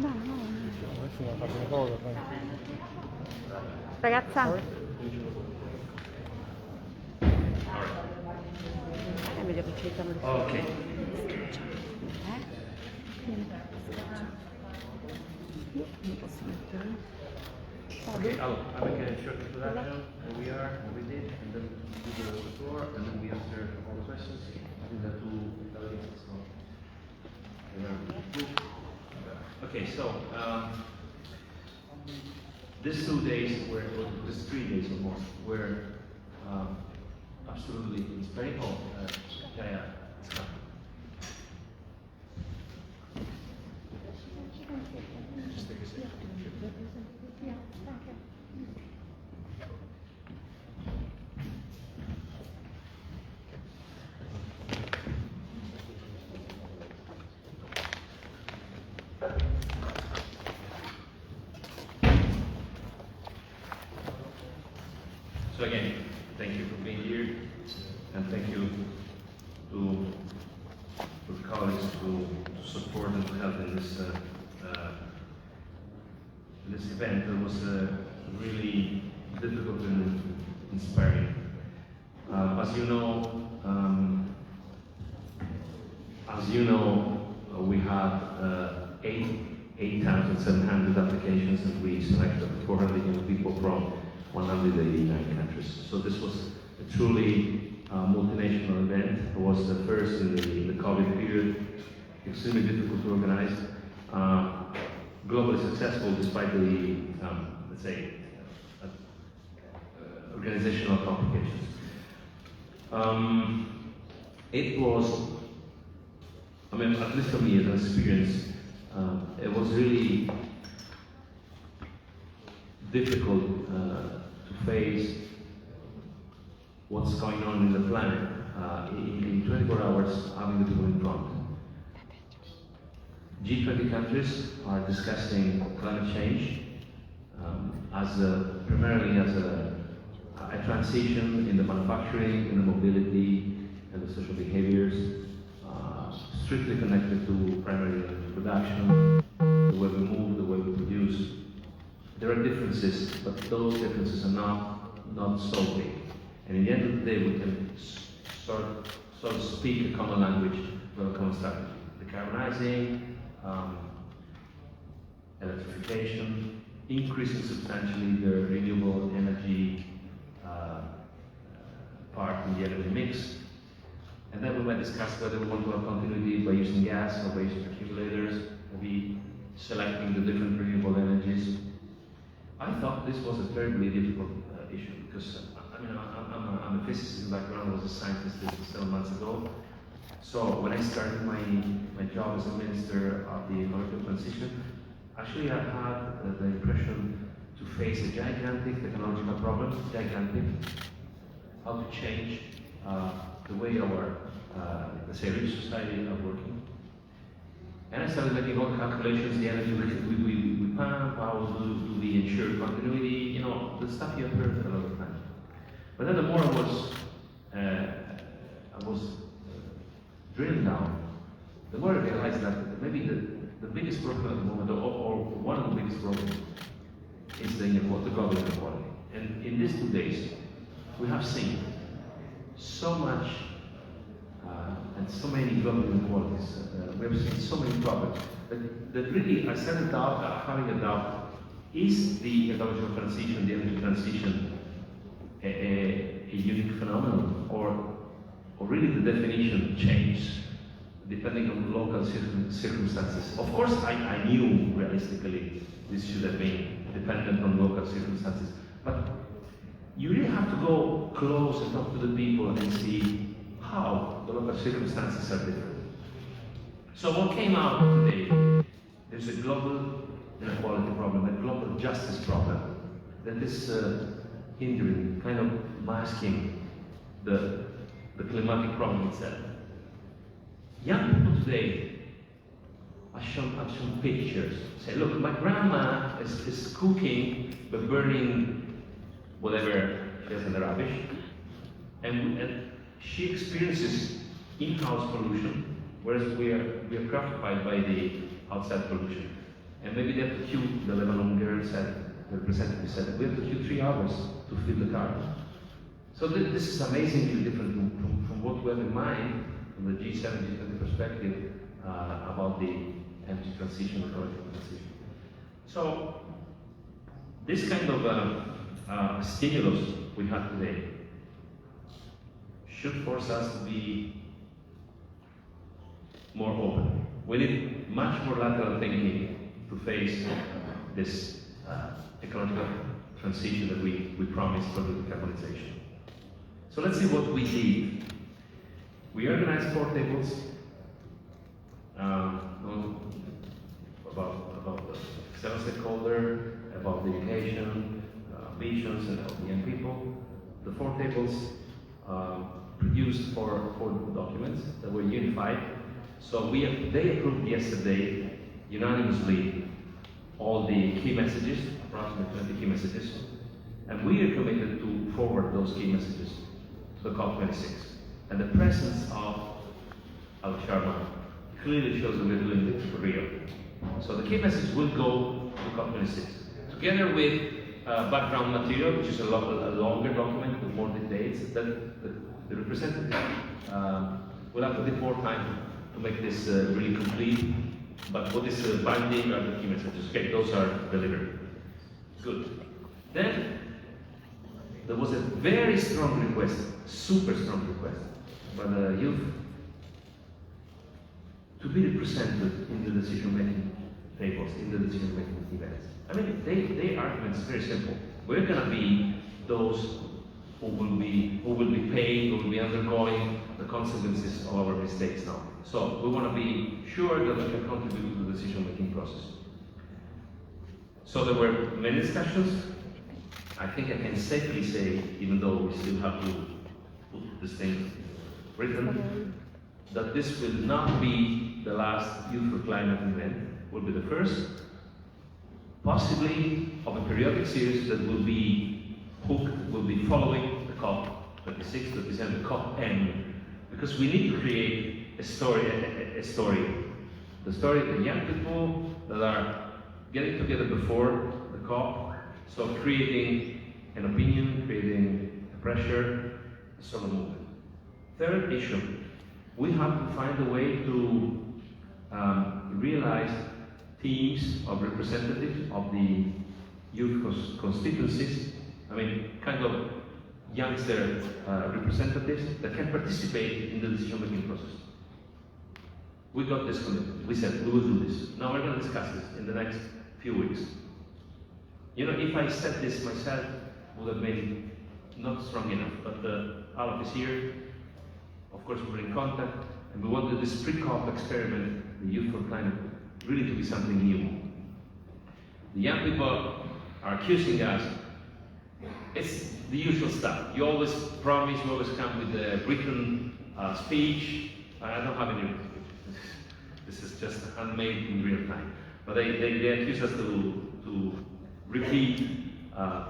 No, no. Adesso mi ha fatto una cosa. Ragazza? È meglio che ci mettiamo le Ok. Io non posso mettere. Okay, Alok, I make a short introduction, who we are, what we did, and then we do the tour, and then we answer all the questions. I think there are two delegates, so. Okay, so these 2 days were, or these 3 days almost, were absolutely inspiring. Oh, Jaya, it's coming. Just take a second. So again, thank you for being here, and thank you to the colleagues to support and to help in this event. It was really difficult and inspiring. As you know, we had 8,700 applications, and we selected 400 young people from 189 countries. So this was a truly multinational event. It was the first in the COVID period, extremely difficult to organize, globally successful despite the, let's say, organizational complications. It was, I mean, at least for me as an experience, it was really difficult to face what's going on in the planet in 24 hours, having the people in front. G20 countries are discussing climate change primarily as a transition in the manufacturing, in the mobility, and the social behaviors, strictly connected to primary energy production, the way we move, the way we produce. There are differences, but those differences are not so big. And in the end of the day, we can sort of speak a common language for a common strategy. Decarbonizing, electrification, increasing substantially the renewable energy part in the energy mix. And then we might discuss whether we want to have continuity by using gas or by using accumulators, maybe selecting the different renewable energies. I thought this was a terribly difficult issue because I mean I'm a physicist in background. I was a scientist 7 months ago. So when I started my job as a minister of the ecological transition, actually I had the impression to face a gigantic technological problem, gigantic, how to change the way our, let's say, rich society are working. And I started making all the calculations, the energy we pump, how do we ensure continuity, you know, the stuff you have heard a lot of times. But then the more I was drilling down, the more I realized that maybe the biggest problem at the moment, or one of the biggest problems, is the global inequality. And in these 2 days, we have seen so much and so many global inequalities. We have seen so many problems that really I started having a doubt: is the ecological transition, the energy transition, a unique phenomenon, or really the definition changed depending on local circumstances? Of course, I knew realistically this should have been dependent on local circumstances, but you really have to go close and talk to the people and see how the local circumstances are different. So what came out today, there's a global inequality problem, a global justice problem that is hindering, kind of masking the climatic problem itself. Young people today are shown pictures. Say, look, my grandma is cooking by burning whatever she has in the rubbish, and she experiences in-house pollution, whereas we are preoccupied by the outside pollution. And maybe they have to queue, the Lebanon girl said, the representative said, we have to queue 3 hours to fill the car. So this is amazingly different from what we have in mind from the G7, G20 perspective about the energy transition, ecological transition. So this kind of stimulus we have today should force us to be more open. We need much more lateral thinking to face this ecological transition that we promised for the decarbonization. So let's see what we did. We organized 4 tables about the external stakeholder, about the education, ambitions, and about the young people. The 4 tables produced 4 documents that were unified. So they approved yesterday unanimously all the key messages, approximately 20 key messages, and we are committed to forward those key messages to the Cop26. And the presence of Alok Sharma clearly shows that we're doing this for real. So the key message will go to Cop26, together with background material, which is a longer document with more details that the representative will have a bit more time to make this really complete. But what is binding are the key messages. Okay, those are delivered. Good. Then there was a very strong request, super strong request, by the youth to be represented in the decision-making tables, in the decision-making events. I mean, their argument is very simple. We're going to be those who will be paying, who will be undergoing the consequences of our mistakes now. So we want to be sure that we can contribute to the decision-making process. So there were many discussions. I think I can safely say, even though we still have to put this thing written, that this will not be the last Youth for Climate event. It will be the first, possibly of a periodic series that will be following the COP26, that is the COP-M, because we need to create a story. The story of the young people that are getting together before the COP, so creating an opinion, creating a pressure, a sort of movement. Third issue, we have to find a way to realize teams of representatives of the youth constituencies, I mean, kind of youngster representatives that can participate in the decision-making process. We got this commitment. We said we will do this. Now we're going to discuss this in the next few weeks. You know, if I said this myself, it would have been not strong enough. But Alok is here. Of course, we're in contact, and we wanted this pre-COP experiment, the Youth for Climate, really to be something new. The young people are accusing us. It's the usual stuff. You always promise, you always come with a written speech. I don't have any. This is just handmade in real time. But they accuse us to repeat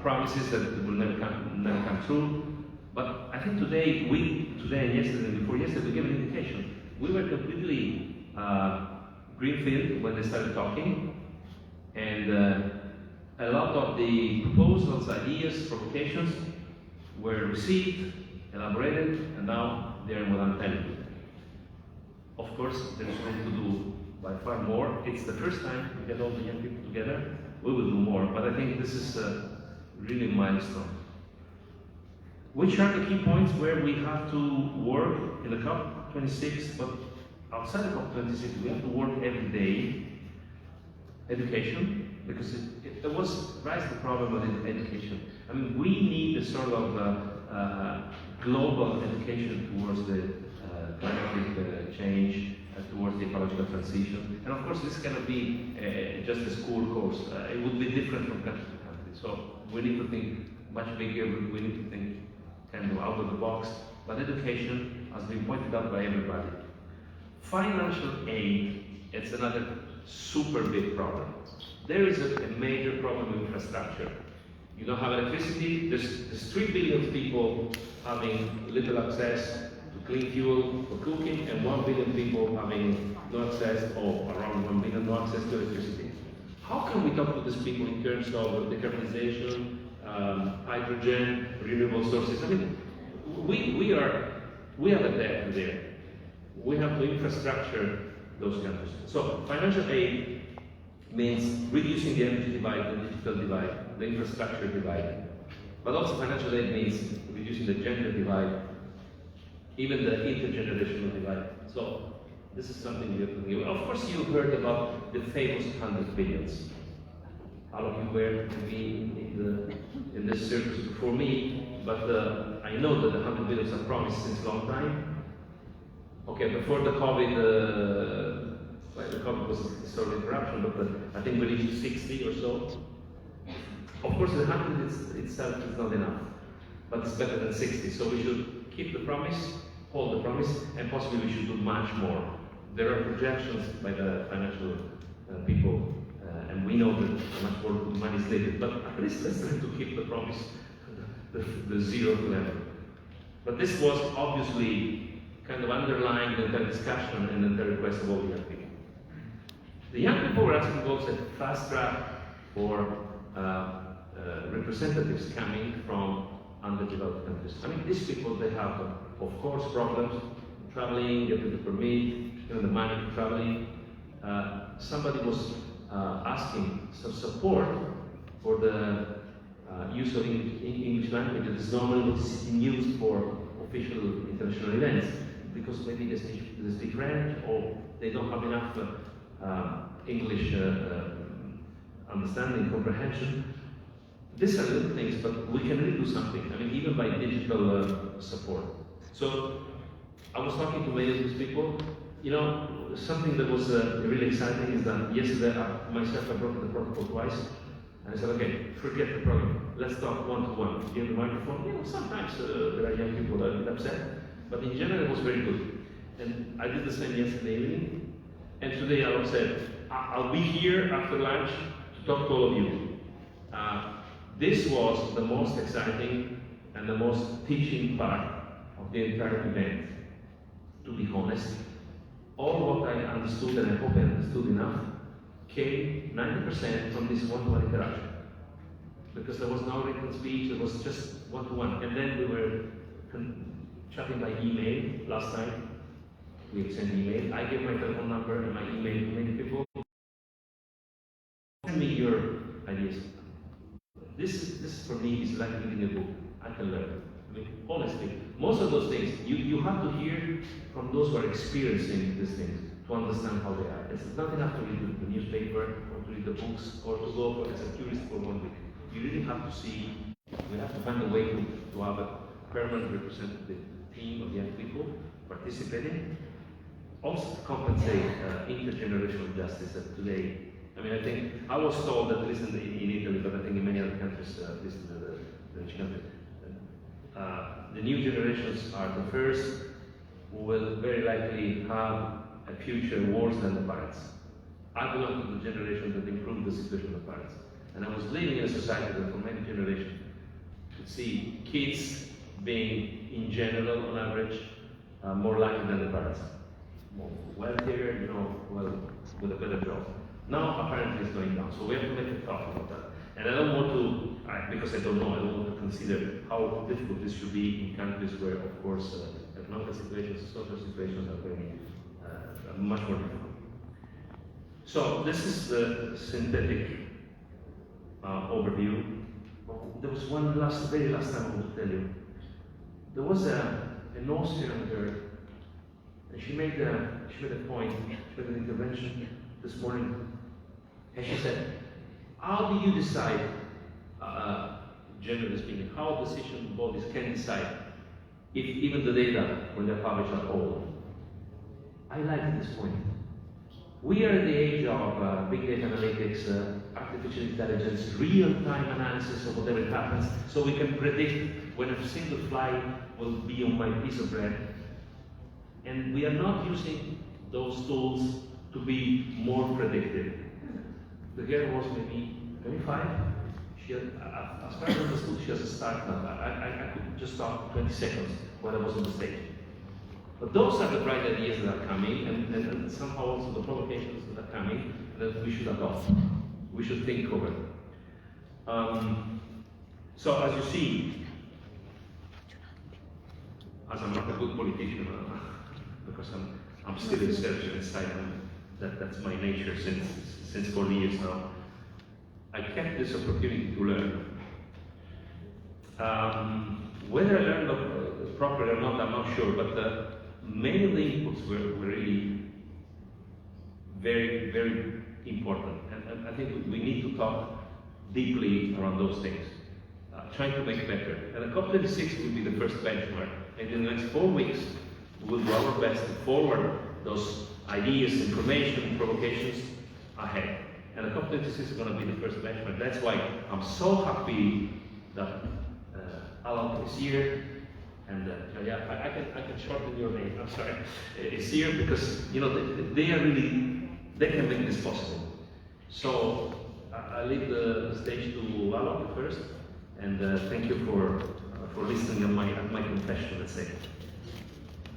promises that will never come true. But I think today and yesterday and before yesterday, we gave an indication. We were completely greenfield when they started talking, and a lot of the proposals, ideas, provocations were received, elaborated, and now they're in Moldavia. Of course, there's room to do by far more. It's the first time we get all the young people together. We will do more, but I think this is really a milestone. Which are the key points where we have to work in the COP26, but outside the COP26, we have to work every day. Education, because it was raised the problem of education. I mean, we need a sort of global education towards the climatic change, towards the ecological transition. And of course, this cannot be just a school course. It would be different from country to country. So we need to think much bigger. We need to think kind of out of the box. But education has been pointed out by everybody. Financial aid, it's another super big problem. There is a major problem with infrastructure. You don't have electricity, there's 3 billion people having little access to clean fuel for cooking, and 1 billion people having no access, or around 1 billion, no access to electricity. how can we talk to these people in terms of decarbonization, hydrogen, renewable sources? I mean, we have a debt there. We have to infrastructure those countries. So financial aid means reducing the energy divide, the digital divide, the infrastructure divide. But also financial aid means reducing the gender divide, even the intergenerational divide. So this is something you have to do. Of course, you heard about the famous 100 billions. Alok, you were maybe in this circus before me, but I know that the 100 billions are promised since a long time. Okay, before the COVID, well, the COVID was a sort of interruption, but I think we reached 60 or so. Of course, the 100 itself is not enough, but it's better than 60. So we should keep the promise, hold the promise, and possibly we should do much more. There are projections by the financial people, and we know that much more money is needed. But at least let's try to keep the promise, the zero level. But this was obviously kind of underlying the entire discussion and the entire request of all the young people. The young people were asking also a fast track for representatives coming from underdeveloped countries. I mean, these people, they have, of course, problems traveling, getting the permit, the money for traveling. Somebody was asking some support for the use of English language that is normally used for official international events, because maybe they speak French or they don't have enough English understanding, comprehension. These are little things, but we can really do something. I mean, even by digital support. So I was talking to many of these people. You know, something that was really exciting is that yesterday myself I broke the protocol twice, and I said, okay, forget the program. Let's talk one-to-one. Give the microphone. You know, sometimes there are young people that get upset, but in general it was very good. And I did the same yesterday evening, and today I said, I'll be here after lunch to talk to all of you. This was the most exciting and the most teaching part of the entire event, to be honest. All what I understood, and I hope I understood enough, came 90% from this one-to-one interaction. Because there was no written speech, it was just one-to-one. And then we were chatting by email last night. We exchanged email. I gave my telephone number and my email to many people. Send me your ideas. This for me is like reading a book. I can learn. I mean, honestly, most of those things, you have to hear from those who are experiencing these things to understand how they are. It's not enough to read the newspaper or to read the books or to go as a tourist for 1 week. You really have to see, we have to find a way to have a permanent representative team of young people participating. Also to compensate intergenerational justice that today, I mean, I think, I was told that, at least in Italy, but I think in many other countries, at least in the rich countries, the new generations are the first who will very likely have a future worse than the parents. I belong to the generation that improved the situation of the parents. And I was living in a society that for many generations could see kids being, in general, on average, more lucky than the parents. More wealthier, you know, well, with a better job. Now, apparently, it's going down. So we have to make a talk about that. And I don't want to, because I don't know, I don't want to consider how difficult this should be in countries where, of course, economic situations, social situations are very much more difficult. So this is the synthetic overview. There was one very last time I want to tell you. There was an Austrian girl, and she made a point, she made an intervention this morning, and she said, how do you decide, generally speaking, how decision bodies can decide if even the data when they're published are old? I like this point. We are in the age of big data analytics, artificial intelligence, real-time analysis of whatever happens, so we can predict when a single fly will be on my piece of bread. And we are not using those tools to be more predictive. The girl was maybe 25. She had, as far as I understood, she has a start now. I could just talk 20 seconds when I was on the stage. But those are the bright ideas that are coming, and somehow also the provocations that are coming that we should adopt. we should think over. So as you see, as I'm not a good politician, because I'm still a researcher inside, that's my nature since 40 years now. I kept this opportunity to learn. Whether I learned properly or not, I'm not sure, but many of the inputs were really very, very important. And I think we need to talk deeply around those things, trying to make better. And the Cop26 will be the first benchmark. And in the next 4 weeks, we'll do our best to forward those ideas, information, provocations ahead. And the Cop26 is going to be the first benchmark. That's why I'm so happy that Alok is here, and I can shorten your name. I'm sorry. Is here because they are really, they can make this possible. So I leave the stage to Alok first, and thank you for listening to my confession. Let's say.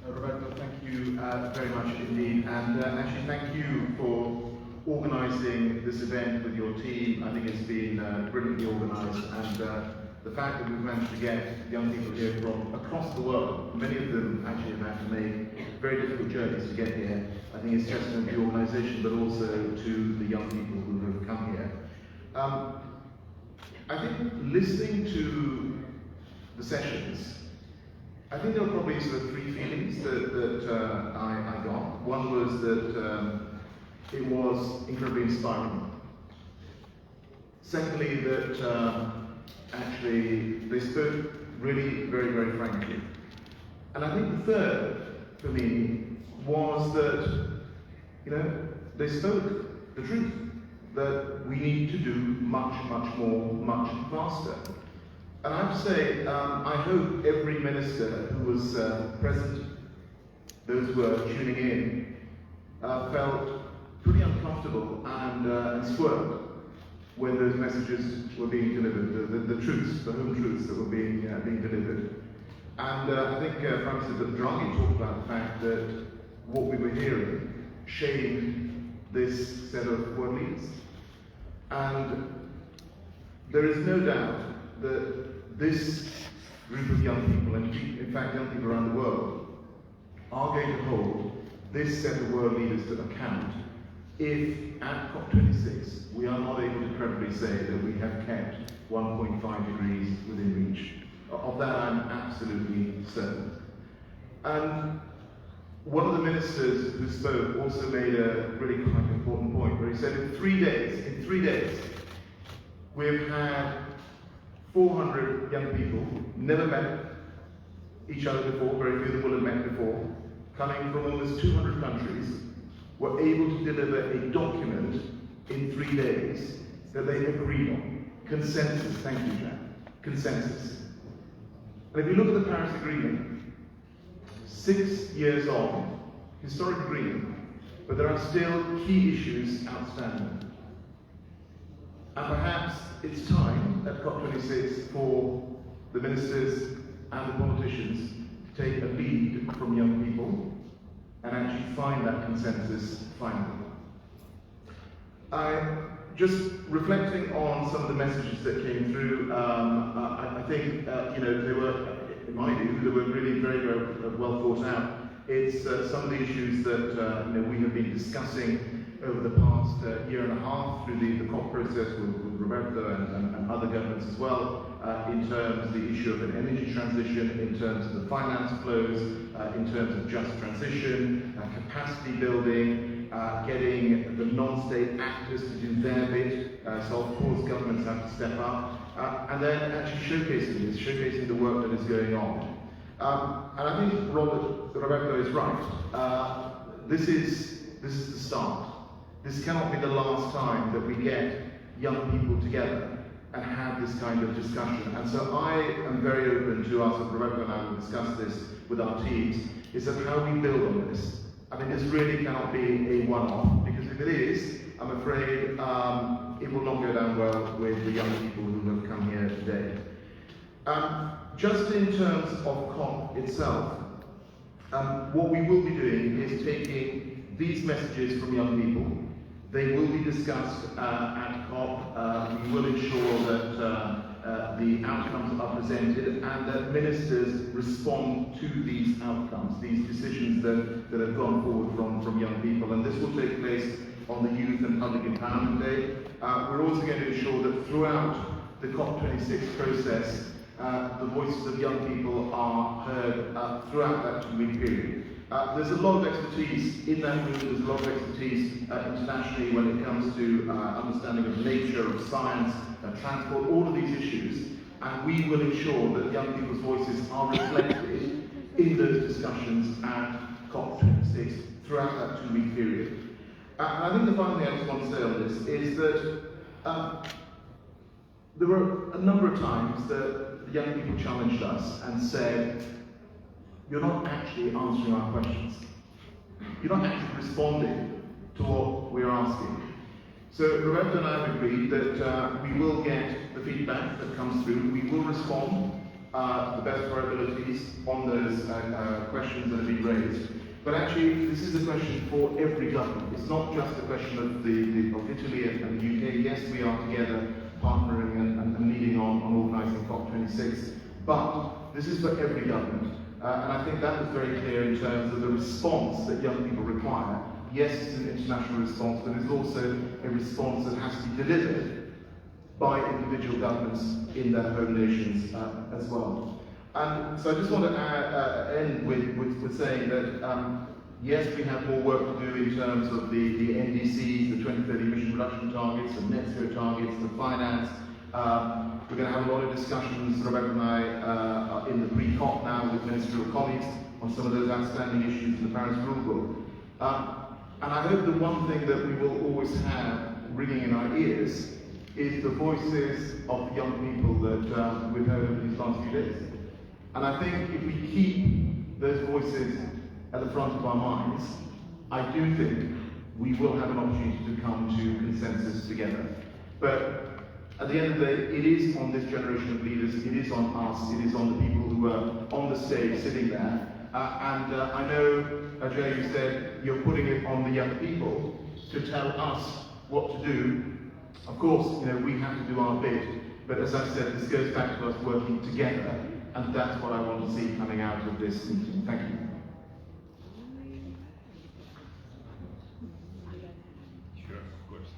Roberto, thank you very much indeed, and actually thank you for organising this event with your team. I think it's been brilliantly organised, and the fact that we've managed to get young people here from across the world, many of them actually have had to make very difficult journeys to get here. I think it's testament to the organisation, but also to the young people who have come here. I think listening to the sessions, I think there were probably sort of three feelings that I got. One was that it was incredibly inspiring. Secondly, that actually they spoke really very, very frankly. And I think the third, for me, was that, they spoke the truth, that we need to do much, much more, much faster. And I have to say, I hope every minister who was present, those who were tuning in, felt pretty uncomfortable and squirmed when those messages were being delivered, the truths, the home truths that were being delivered. And I think Francis Draghi talked about the fact that what we were hearing shamed this set of world leaders. And there is no doubt that this group of young people, and in fact young people around the world, are going to hold this set of world leaders to account if at COP26 we are not able to credibly say that we have kept 1.5 degrees within reach. Of that I'm absolutely certain. And one of the ministers who spoke also made a really quite important point where he said in 3 days, we've had 400 young people, never met each other before, very few of them will have met before, coming from almost 200 countries, were able to deliver a document in 3 days that they agreed on. Consensus, thank you, Jack. Consensus. And if you look at the Paris Agreement, 6 years on, historic agreement, but there are still key issues outstanding. And perhaps it's time at COP26 for the ministers and the politicians to take a lead from young people and actually find that consensus finally. Just reflecting on some of the messages that came through, I think they were, in my view, they were really very, very well thought out. It's some of the issues that we have been discussing over the past year and a half through the COP process with Roberto and other governments as well, in terms of the issue of an energy transition, in terms of the finance flows, in terms of just transition, capacity building, getting the non-state actors to do their bit, so of course governments have to step up, and then actually showcasing the work that is going on. And I think Roberto is right. This is the start. This cannot be the last time that we get young people together and have this kind of discussion. And so I am very open to us, and Roberto and I will discuss this with our teams, is that how we build on this. I mean, this really cannot be a one-off, because if it is, I'm afraid it will not go down well with the young people who have come here today. Just in terms of COP itself, what we will be doing is taking these messages from young people They will be discussed at COP. We will ensure that the outcomes are presented and that ministers respond to these outcomes, these decisions that have gone forward from young people. And this will take place on the Youth and Public Empowerment Day. We're also going to ensure that throughout the COP26 process, the voices of young people are heard throughout that 2-week period. There's a lot of expertise in that room, there's a lot of expertise internationally when it comes to understanding of nature, of science, transport, all of these issues, and we will ensure that young people's voices are reflected in those discussions at COP26 throughout that 2-week period. And I think the final thing I just want to say on this is that there were a number of times that the young people challenged us and said, you're not actually answering our questions. You're not actually responding to what we're asking. So Roberta and I have agreed that we will get the feedback that comes through. We will respond to the best of our abilities on those questions that have been raised. But actually, this is a question for every government. It's not just a question of Italy and the UK. Yes, we are together partnering and leading on organising COP26. But this is for every government. And I think that was very clear in terms of the response that young people require. Yes, it's an international response, but it's also a response that has to be delivered by individual governments in their home nations as well. And so I just want to end with saying that yes, we have more work to do in terms of the NDCs, the 2030 emission reduction targets, the net zero targets, the finance. We're going to have a lot of discussions, Roberta and I, in the pre-COP now with ministerial colleagues on some of those outstanding issues in the Paris Rule Book. And I hope the one thing that we will always have ringing in our ears is the voices of the young people that we've heard over these last few days. And I think if we keep those voices at the front of our minds, I do think we will have an opportunity to come to consensus together. But at the end of the day, it is on this generation of leaders, it is on us, it is on the people who are on the stage sitting there. And I know, Jay, you said you're putting it on the young people to tell us what to do. Of course, we have to do our bit, but as I said, this goes back to us working together, and that's what I want to see coming out of this meeting. Thank you. Sure, of course.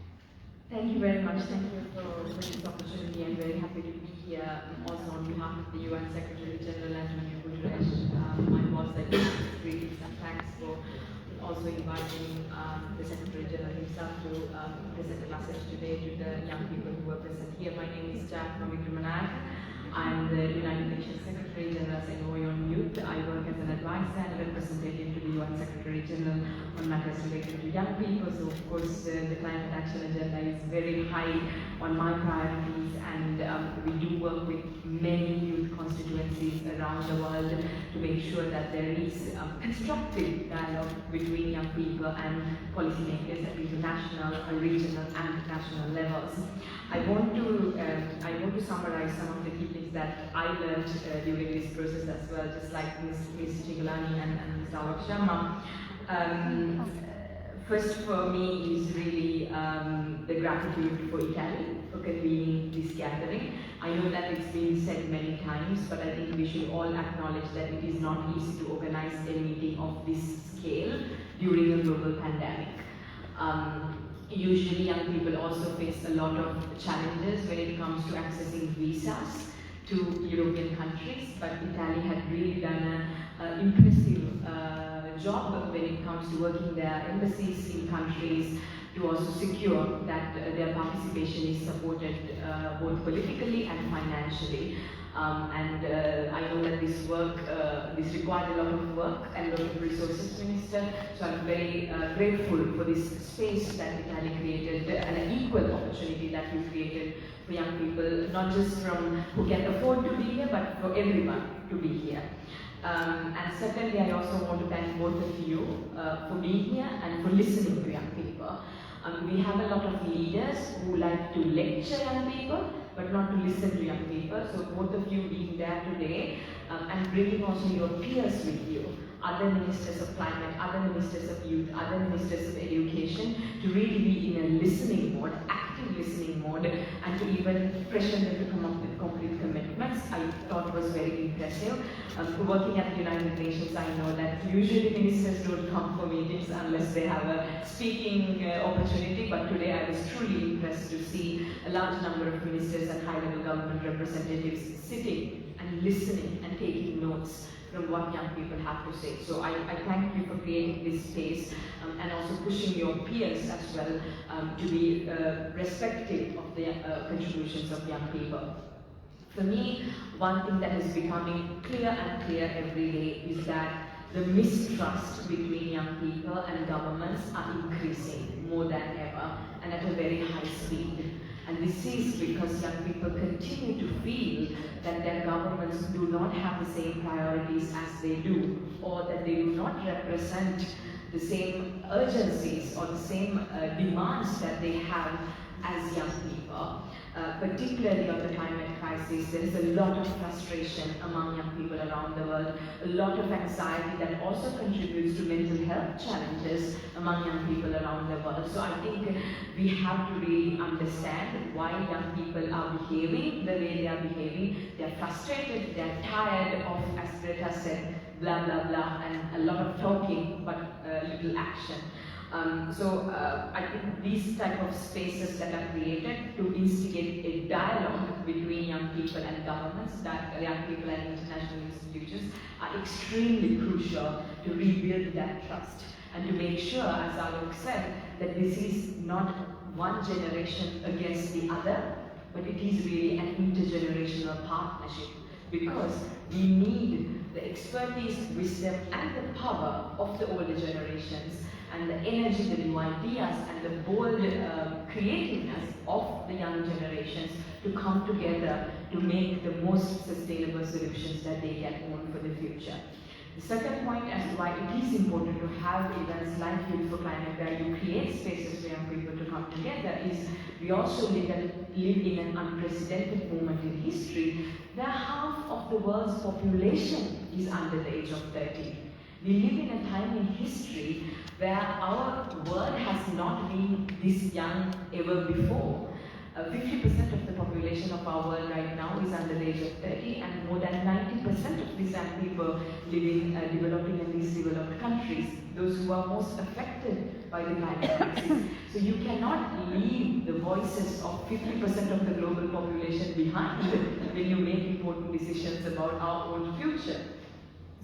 Thank you very much. Thank you for this opportunity. I'm very happy to be here also on behalf of the UN Secretary General Antonio Guterres, my boss at greetings and thanks for also inviting the Secretary General himself to present a message today to the young people who are present here. My name is Jayathma Wickramanayake. I'm the United Nations Secretary General on Youth. I work as an advisor and representative to the UN Secretary General on matters related to young people. So of course the climate action agenda is very high on my priorities, and we do work with many youth constituencies around the world to make sure that there is constructive dialogue between young people and policymakers at international, regional and national levels. I want to summarize some of the key things that I learned during this process as well, just like Ms. Cingolani and Mr. Alok Sharma. First for me is really the gratitude for Italy for convening this gathering. I know that it's been said many times, but I think we should all acknowledge that it is not easy to organize a meeting of this scale during a global pandemic. Usually young people also face a lot of challenges when it comes to accessing visas to European countries, but Italy had really done an impressive job when it comes to working their embassies in countries to also secure that their participation is supported both politically and financially. I know that this work, this required a lot of work and a lot of resources, Minister, so I'm very grateful for this space that Italy created and an equal opportunity that you created for young people, not just from who can afford to be here, but for everyone to be here. And secondly, I also want to thank both of you for being here and for listening to young people. We have a lot of leaders who like to lecture young people, but not to listen to young people. So both of you being there today and bringing also your peers with you, other ministers of climate, other ministers of youth, other ministers of education, population to really be in a listening mode, active listening mode, and to even pressure them to come up with concrete commitments, I thought was very impressive. Working at the United Nations, I know that usually ministers don't come for meetings unless they have a speaking opportunity, but today I was truly impressed to see a large number of ministers and high-level government representatives sitting and listening and taking notes from what young people have to say. So I thank you for creating this space and also pushing your peers as well to be respectful of the contributions of young people. For me, one thing that is becoming clear and clear every day is that the mistrust between young people and governments are increasing more than ever and at a very high speed. And this is because young people continue to feel that their governments do not have the same priorities as they do, or that they do not represent the same urgencies or the same demands that they have as young people. Particularly on the climate crisis, there is a lot of frustration among young people around the world, a lot of anxiety that also contributes to mental health challenges among young people around the world. So I think we have to really understand why young people are behaving the way they are behaving. They are frustrated, they are tired of, as Greta said, blah blah blah, and a lot of talking but little action. I think these type of spaces that are created to instigate a dialogue between young people and governments, that young people and international institutions, are extremely crucial to rebuild that trust and to make sure, as Alok said, that this is not one generation against the other, but it is really an intergenerational partnership, because we need the expertise, wisdom, and the power of the older generations, and the energy, the new ideas, and the bold creativeness of the young generations to come together to make the most sustainable solutions that they can own for the future. The second point as to why it is important to have events like Youth for Climate, where you create spaces for young people to come together, is we also live in an unprecedented moment in history where half of the world's population is under the age of 30. We live in a time in history where our world has not been this young ever before. 50% of the population of our world right now is under the age of 30, and more than 90% of these young people live in developing and least developed countries, those who are most affected by the climate crisis. So you cannot leave the voices of 50% of the global population behind when you make important decisions about our own future.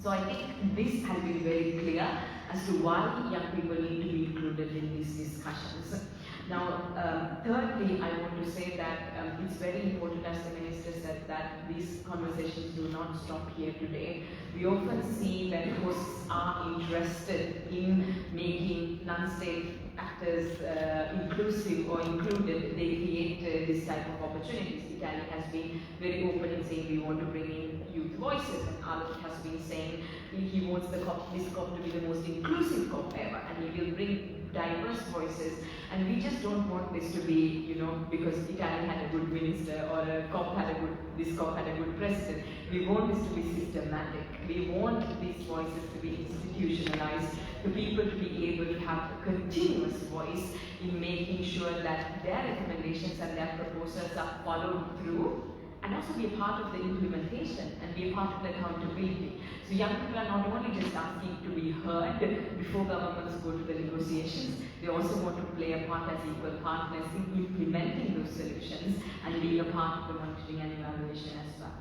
So I think this has been very clear as to why young people need to be included in these discussions. Now, thirdly, I want to say that it's very important, as the Minister said, that these conversations do not stop here today. We often see that hosts are interested in making non-state actors inclusive or included. They create this type of opportunities. Italy has been very open in saying we want to bring in youth voices, and Alok has been saying he wants this COP to be the most inclusive COP ever, and he will bring diverse voices. And we just don't want this to be, because Italy had a good minister or this COP had a good president. We want this to be systematic. We want these voices to be institutionalized, for people to be able to have a continuous voice in making sure that their recommendations and their proposals are followed through, and also be a part of the implementation and be a part of the accountability. So young people are not only just asking to be heard before governments go to the negotiations, they also want to play a part as equal partners in implementing those solutions and being a part of the monitoring and evaluation as well.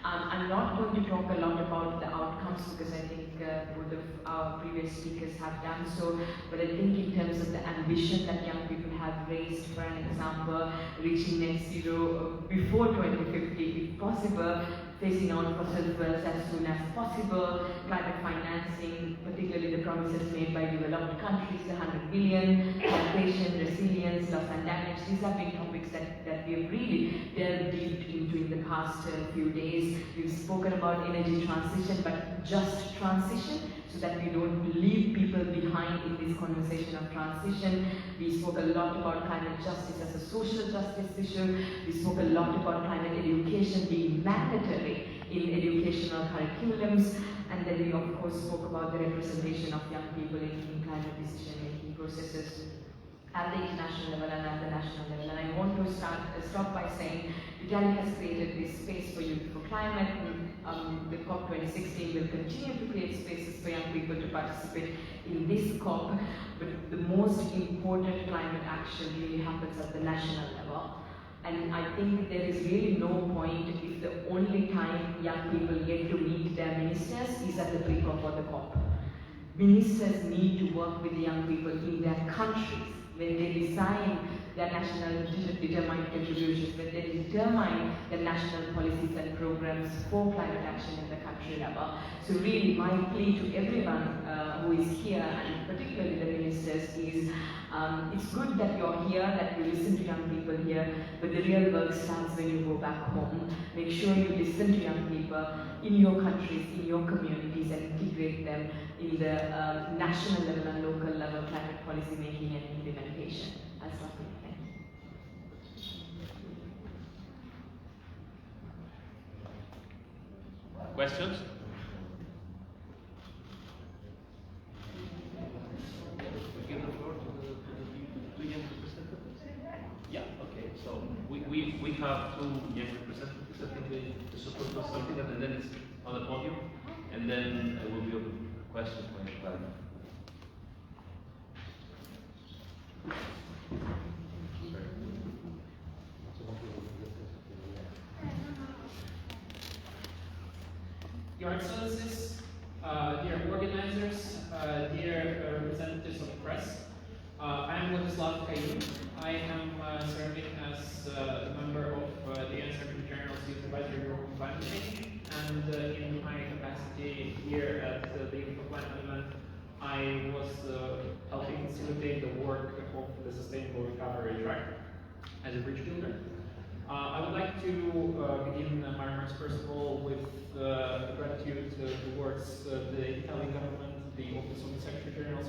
I'm not going to talk a lot about the outcomes, because I think both of our previous speakers have done so, but I think in terms of the ambition that young people have raised, for an example, reaching net zero before 2050 if possible, phasing out fossil fuels as soon as possible, climate financing, particularly the promises made by developed countries, the 100 billion, adaptation, resilience, loss and damage. These have been topics that we have really delved deep into in the past few days. We've spoken about energy transition, but just transition, so that we don't leave people behind in this conversation of transition. We spoke a lot about climate justice as a social justice issue. We spoke a lot about climate education being mandatory in educational curriculums. And then we of course spoke about the representation of young people in climate decision-making processes. at the international level and at the national level. And I want to start by saying Italy has created this space for youth for climate. The Cop26 will continue to create spaces for young people to participate in this COP, but the most important climate action really happens at the national level. And I think there is really no point if the only time young people get to meet their ministers is at the pre-COP or the COP. Ministers need to work with the young people in their countries when they design their national determined contributions, when they determine the national policies and programs for climate action in the country level. So really my plea to everyone who is here, and particularly the ministers, is it's good that you're here, that you listen to young people here, but the real work starts when you go back home. Make sure you listen to young people in your countries, in your communities, and integrate them in the national level and local level climate policy making and implementation. That's what we think. Questions? We give the floor to the young representatives? Yeah, okay. So we have two young representatives that think they support us something, and then it's on the podium, and then I will be open for questions when you have. Your Excellencies, dear organizers, dear representatives of the press, I am Vladislav Kaim. I am serving as a member of the UN Secretary General's Youth Advisory Group on Climate Change, and in my capacity here at the Youth for Climate event, I was helping facilitate the work of the Sustainable Recovery Track as a bridge builder. I would like to begin my remarks first of all with gratitude towards the Italian government, the Office of the Secretary General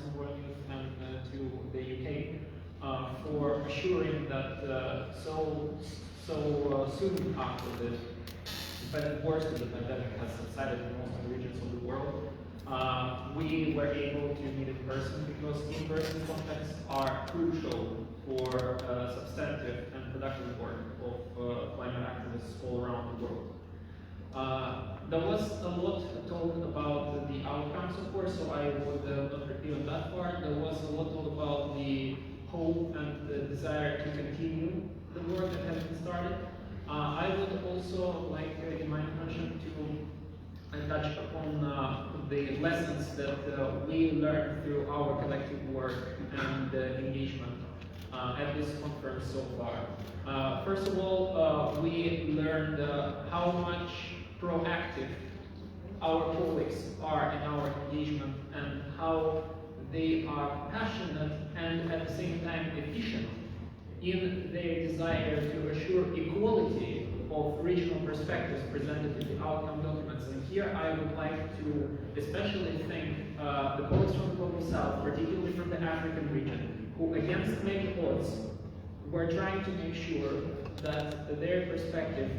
and to the UK for assuring that so soon after the worst of the pandemic has subsided in most of the regions of the world, we were able to meet in person, because in-person contacts are crucial for substantive and productive work of climate activists all around the world. There was a lot told about the outcomes, of course, so I would not repeat on that part. There was a lot told about the hope and the desire to continue the work that has been started. I would also like, in my introduction, to touch upon the lessons that we learned through our collective work and engagement at this conference so far. First of all, we learned how much proactive our colleagues are in our engagement, and how they are passionate and at the same time efficient in their desire to assure equality of regional perspectives presented in the outcome documents. And here I would like to especially thank the colleagues from the Global South, particularly from the African region, who against many odds were trying to make sure that their perspective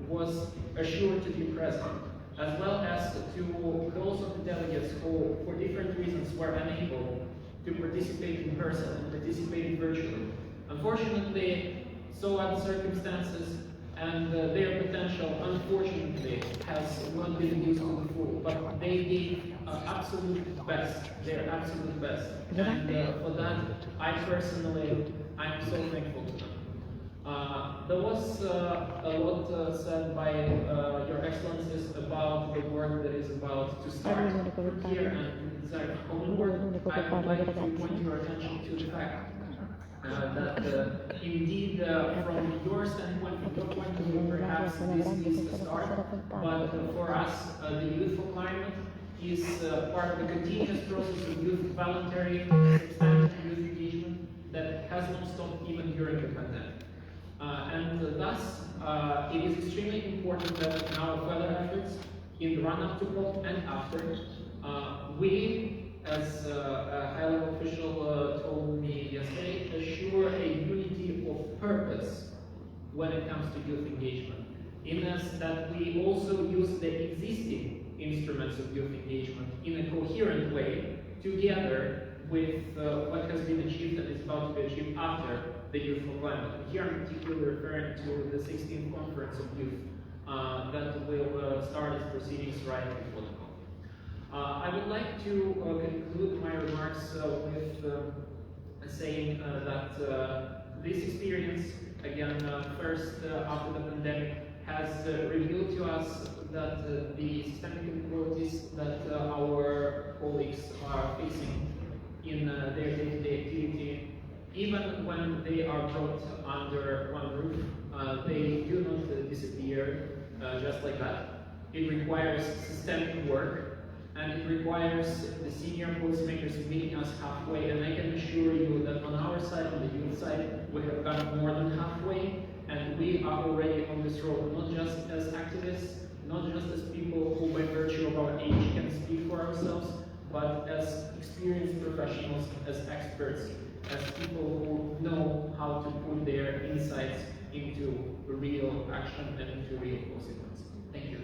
was assured to be present, as well as to those of the delegates who, for different reasons, were unable to participate in person and participated virtually. Unfortunately, so are the circumstances, and their potential, unfortunately, has not been used to the full. But they gave absolute best, their absolute best, and for that, I personally, I'm so thankful to them. There was a lot said by Your Excellencies about the work that is about to start here and desire for common work. I would like to point your attention to the fact that indeed, from your standpoint, from your point of view, perhaps this is a start, but for us, the Youth for Climate is part of the continuous process of youth voluntary, substantive youth engagement that has not stopped even during the pandemic. And thus, it is extremely important that in our further efforts, in the run-up to COP and after, we, as a high-level official told me yesterday, assure a unity of purpose when it comes to youth engagement. In that we also use the existing instruments of youth engagement in a coherent way, together with what has been achieved and is about to be achieved after the Youth for Climate. Here I'm particularly referring to the 16th Conference of Youth that will start its proceedings right before the COP. I would like to conclude my remarks with saying that this experience, again, first after the pandemic, has revealed to us that the systemic inequalities that our colleagues are facing in their day-to-day activity, even when they are brought under one roof, they do not disappear just like that. It requires systemic work, and it requires the senior policymakers meeting us halfway, and I can assure you that on our side, on the youth side, we have gone more than halfway, and we are already on this road, not just as activists, not just as people who by virtue of our age can speak for ourselves, but as experienced professionals, as experts, as people who know how to put their insights into real action and into real consequences. Thank you.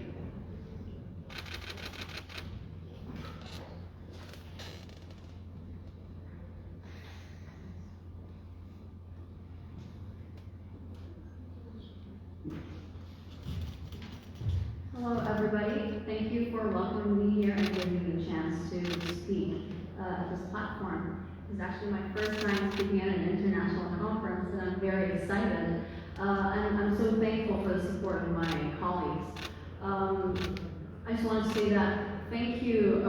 Hello, everybody. Thank you for welcoming me here and giving me the chance to speak at this platform. This is actually my first time speaking at an international conference, and I'm very excited. And I'm so thankful for the support of my colleagues. I just want to say that thank you,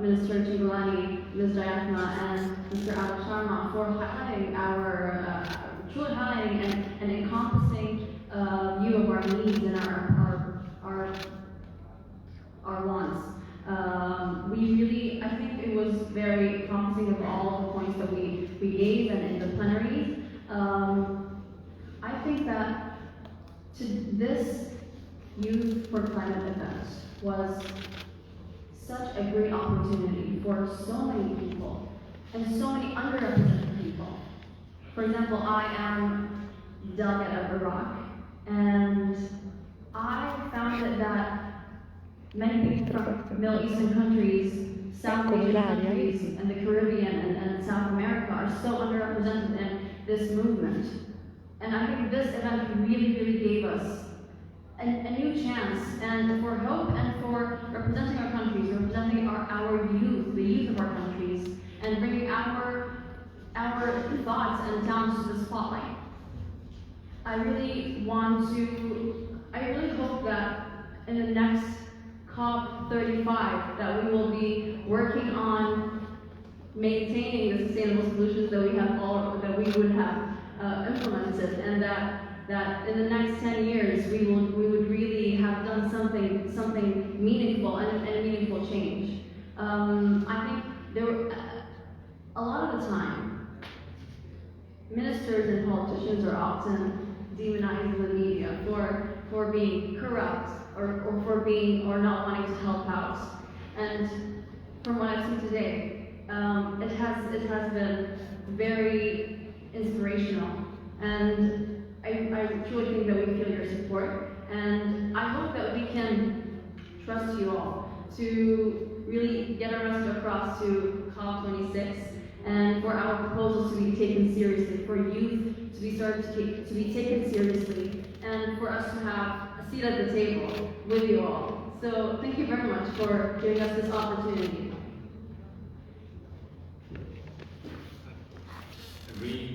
Minister Cingolani, Ms. Jayathma, and Mr. Alok Sharma for highlighting our, truly highlighting and encompassing view of our needs and our wants. We really, I think it was very encompassing of all of the points that we gave and in the plenaries. I think that this Youth for Climate event was such a great opportunity for so many people and so many underrepresented people. For example, I am delegate of Iraq, and I found that many people from Middle Eastern countries, South Asian countries, and the Caribbean and South America are so underrepresented in this movement. And I think this event really gave us a new chance and for hope and for representing our countries, representing our youth, the youth of our countries, and bringing our thoughts and talents to the spotlight. I really hope that in the next Cop26 that we will be working on maintaining the sustainable solutions that we would have implemented, and that in the next 10 years we would really have done something meaningful and a meaningful change. I think there were, a lot of the time, ministers and politicians are often demonized in the media for being corrupt or for being or not wanting to help out. And from what I've seen today, it has been very inspirational, and I truly think that we feel your support, and I hope that we can trust you all to really get our message across to Cop26 and for our proposals to be taken seriously, for youth to be taken seriously, and for us to have a seat at the table with you all. So thank you very much for giving us this opportunity. Reem